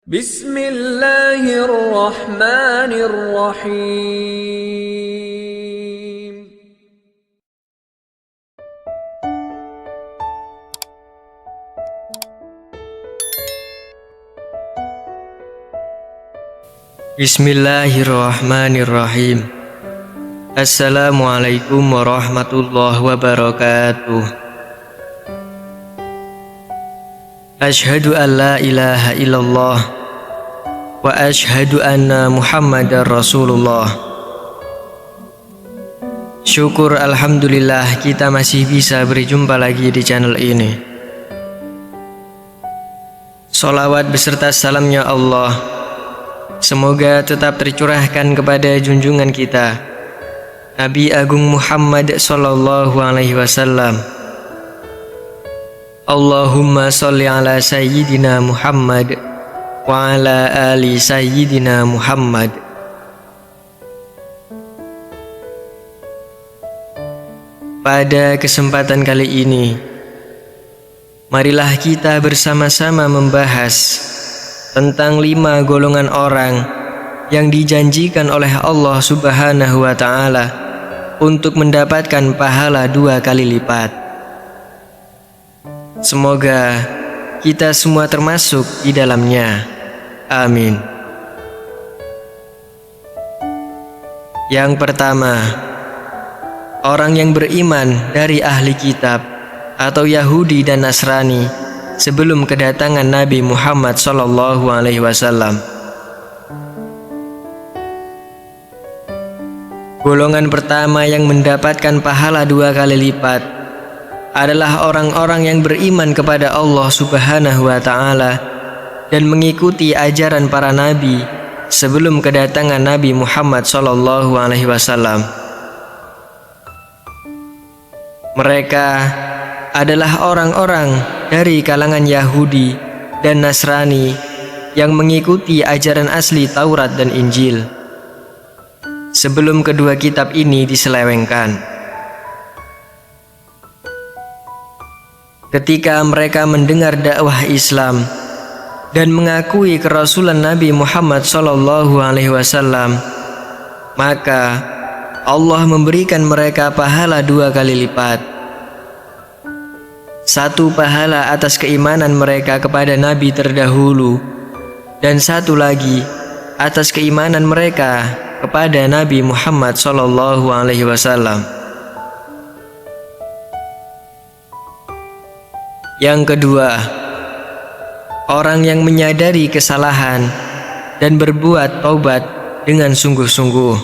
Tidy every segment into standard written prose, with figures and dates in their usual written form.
Bismillahirrahmanirrahim. Bismillahirrahmanirrahim. Assalamualaikum warahmatullahi wabarakatuh. Asyhadu an la ilaha illallah wa asyhadu anna Muhammadar Rasulullah. Syukur alhamdulillah kita masih bisa berjumpa lagi di channel ini. Sholawat beserta salamnya Allah semoga tetap tercurahkan kepada junjungan kita Nabi Agung Muhammad sallallahu alaihi wasallam. Allahumma sholli ala sayyidina Muhammad wa ala ali sayyidina Muhammad. Pada kesempatan kali ini, marilah kita bersama-sama membahas tentang 5 golongan orang yang dijanjikan oleh Allah Subhanahu wa Ta'ala untuk mendapatkan pahala 2 kali lipat. Semoga kita semua termasuk di dalamnya. Amin. Yang pertama, orang yang beriman dari ahli kitab atau Yahudi dan Nasrani sebelum kedatangan Nabi Muhammad sallallahu alaihi wasallam. Golongan pertama yang mendapatkan pahala 2 kali lipat adalah orang-orang yang beriman kepada Allah Subhanahu wa Ta'ala dan mengikuti ajaran para nabi sebelum kedatangan Nabi Muhammad sallallahu alaihi wasallam. Mereka adalah orang-orang dari kalangan Yahudi dan Nasrani yang mengikuti ajaran asli Taurat dan Injil sebelum kedua kitab ini diselewengkan. Ketika mereka mendengar dakwah Islam dan mengakui kerasulan Nabi Muhammad sallallahu alaihi wasallam, maka Allah memberikan mereka pahala 2 kali lipat. 1 pahala atas keimanan mereka kepada Nabi terdahulu, dan 1 lagi atas keimanan mereka kepada Nabi Muhammad sallallahu alaihi wasallam. Yang kedua, orang yang menyadari kesalahan dan berbuat taubat dengan sungguh-sungguh.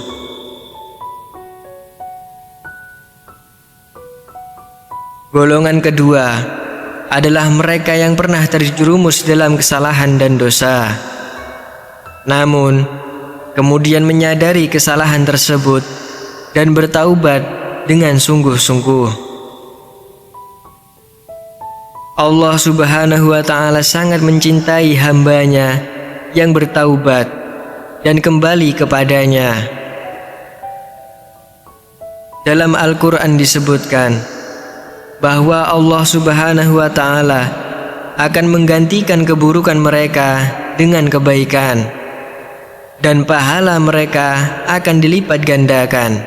Golongan kedua adalah mereka yang pernah terjerumus dalam kesalahan dan dosa, namun kemudian menyadari kesalahan tersebut dan bertaubat dengan sungguh-sungguh. Allah Subhanahu wa Ta'ala sangat mencintai hambanya yang bertaubat dan kembali kepadanya. Dalam Al-Quran disebutkan bahwa Allah Subhanahu wa Ta'ala akan menggantikan keburukan mereka dengan kebaikan, dan pahala mereka akan dilipat gandakan.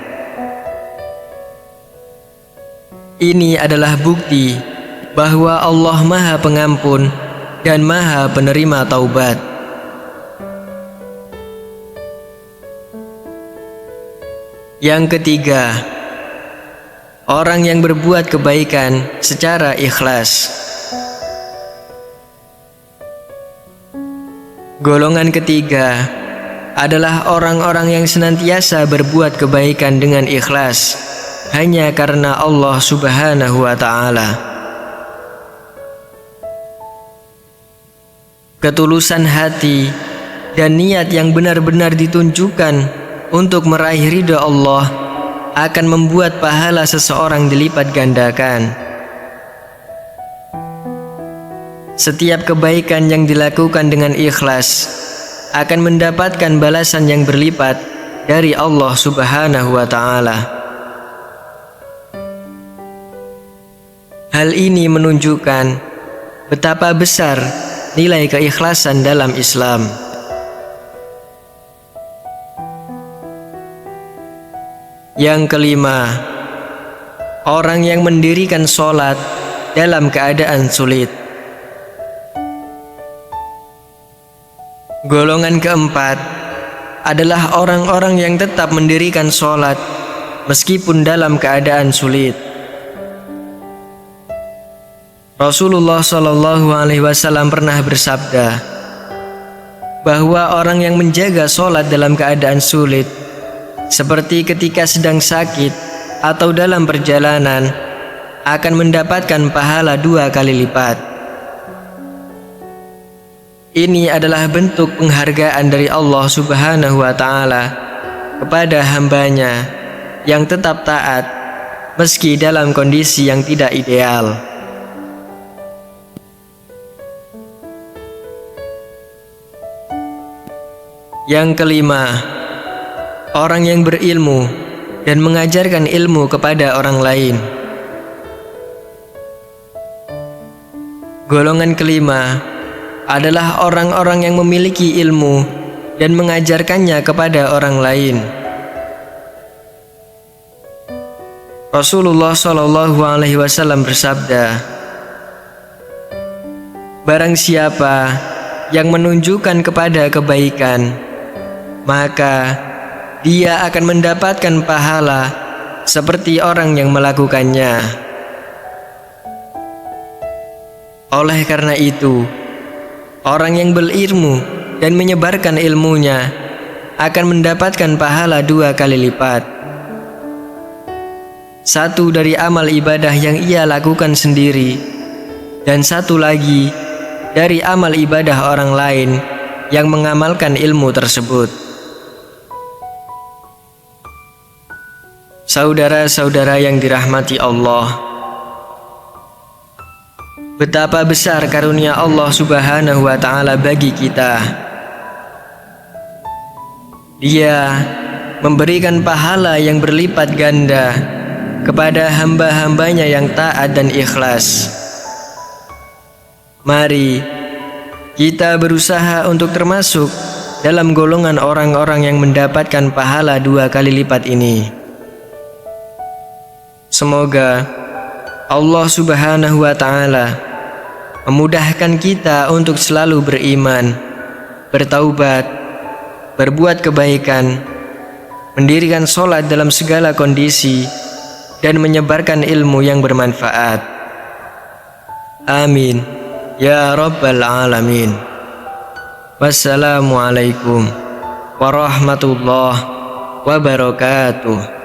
Ini adalah bukti bahwa Allah Maha Pengampun dan Maha Penerima Taubat. Yang ketiga, orang yang berbuat kebaikan secara ikhlas. Golongan ketiga adalah orang-orang yang senantiasa berbuat kebaikan dengan ikhlas hanya karena Allah Subhanahu wa Ta'ala. Ketulusan hati dan niat yang benar-benar ditunjukkan untuk meraih ridha Allah akan membuat pahala seseorang dilipat gandakan. Setiap kebaikan yang dilakukan dengan ikhlas akan mendapatkan balasan yang berlipat dari Allah Subhanahu wa Ta'ala. Hal ini menunjukkan betapa besar nilai keikhlasan dalam Islam. Yang kelima, orang yang mendirikan sholat dalam keadaan sulit. Golongan keempat adalah orang-orang yang tetap mendirikan sholat meskipun dalam keadaan sulit. Rasulullah SAW pernah bersabda bahwa orang yang menjaga sholat dalam keadaan sulit, seperti ketika sedang sakit atau dalam perjalanan, akan mendapatkan pahala 2 kali lipat. Ini adalah bentuk penghargaan dari Allah Subhanahu wa Ta'ala kepada hambanya yang tetap taat meski dalam kondisi yang tidak ideal. Yang kelima, orang yang berilmu dan mengajarkan ilmu kepada orang lain. Golongan kelima adalah orang-orang yang memiliki ilmu dan mengajarkannya kepada orang lain. Rasulullah SAW bersabda, barang siapa yang menunjukkan kepada kebaikan, maka dia akan mendapatkan pahala seperti orang yang melakukannya. Oleh karena itu, orang yang berilmu dan menyebarkan ilmunya akan mendapatkan pahala 2 kali lipat. Satu dari amal ibadah yang ia lakukan sendiri, dan satu lagi dari amal ibadah orang lain yang mengamalkan ilmu tersebut. Saudara-saudara yang dirahmati Allah, betapa besar karunia Allah Subhanahu wa Ta'ala bagi kita. Dia memberikan pahala yang berlipat ganda kepada hamba-hambanya yang taat dan ikhlas. Mari kita berusaha untuk termasuk dalam golongan orang-orang yang mendapatkan pahala 2 kali lipat ini. Semoga Allah Subhanahu wa Ta'ala memudahkan kita untuk selalu beriman, bertaubat, berbuat kebaikan, mendirikan sholat dalam segala kondisi, dan menyebarkan ilmu yang bermanfaat. Amin ya Rabbal Alamin. Wassalamualaikum warahmatullahi wabarakatuh.